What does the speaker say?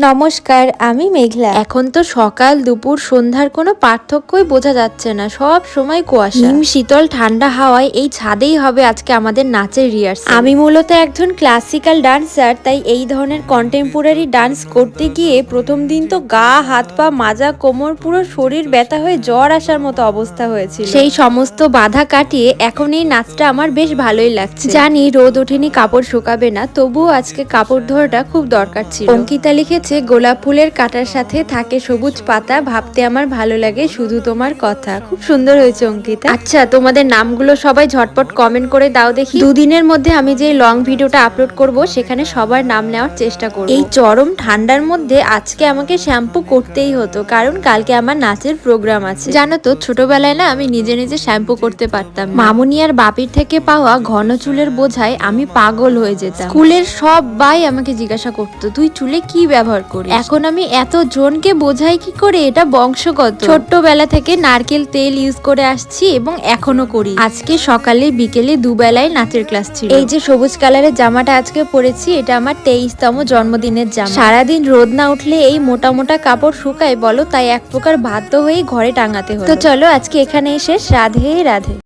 নমস্কার, আমি মেঘলা। এখন তো সকাল দুপুর সন্ধ্যার কোনো পার্থক্যই বোঝা যাচ্ছে না, সব সময় কুয়াশা। হিম শীতল ঠান্ডা হাওয়ায় এই ছাদেই হবে আজকে আমাদের নাচের রিহার্সাল। আমি মূলত একজন ক্লাসিক্যাল ডান্সার, তাই এই ধরনের কন্টেম্পোরারি ডান্স করতে গিয়ে প্রথম দিন তো গা হাত পা মাজা কোমর পুরো শরীর ব্যথা হয়ে জ্বর আসার মতো অবস্থা হয়েছিল। সেই সমস্ত বাধা কাটিয়ে এখন এই নাচটা আমার বেশ ভালোই লাগছে। জানি রোদ ওঠেনি, কাপড় শুকাবে না, তবুও আজকে কাপড় ধোয়াটা খুব দরকার ছিল। অঙ্কিতা লিখেছে, গোলাপ ফুলের কাটার সাথে থাকে সবুজ পাতা, ভাবতে আমার ভালো লাগে শুধু তোমার কথা। খুব সুন্দর হয়েছে অঙ্কিতা। আচ্ছা, তোমাদের নামগুলো সবাই ঝটপট কমেন্ট করে দাও দেখি। দুদিনের মধ্যে আমি যে লং ভিডিওটা আপলোড করব সেখানে সবার নাম নেওয়ার চেষ্টা করব। এই চরম ঠান্ডার মধ্যে আজকে আমাকে শ্যাম্পু করতেই হতো, কারণ কালকে আমার নাচের প্রোগ্রাম আছে। জানো তো, ছোটবেলায় না আমি নিজে নিজে শ্যাম্পু করতে পারতাম। মামুনি আর বাপির থেকে পাওয়া ঘন চুলের বোঝায় আমি পাগল হয়ে যেতাম। স্কুলের সবাই আমাকে জিজ্ঞাসা করতো, তুই চুলে কি ব্যবহার করি। এখন আমি এত জনকে বোঝাই কি করে, এটা বংশগত। ছোট্টবেলা থেকে নারকেল তেল ইউজ করে আসছি এবং এখনো করি। আজকে সকালে বিকেলে দুবেলায় নাচের ক্লাস ছিল। এই যে সবুজ কালারের জামাটা আজকে পরেছি, এটা আমার 23তম জন্মদিনের জামা। সারাদিন রোদ না উঠলে এই মোটা মোটা কাপড় শুকায় বলো, তাই এক প্রকার বাধ্য হয়ে ঘরে টাঙাতে হলো। তো চলো আজকে এখানেই শেষ। রাধে রাধে।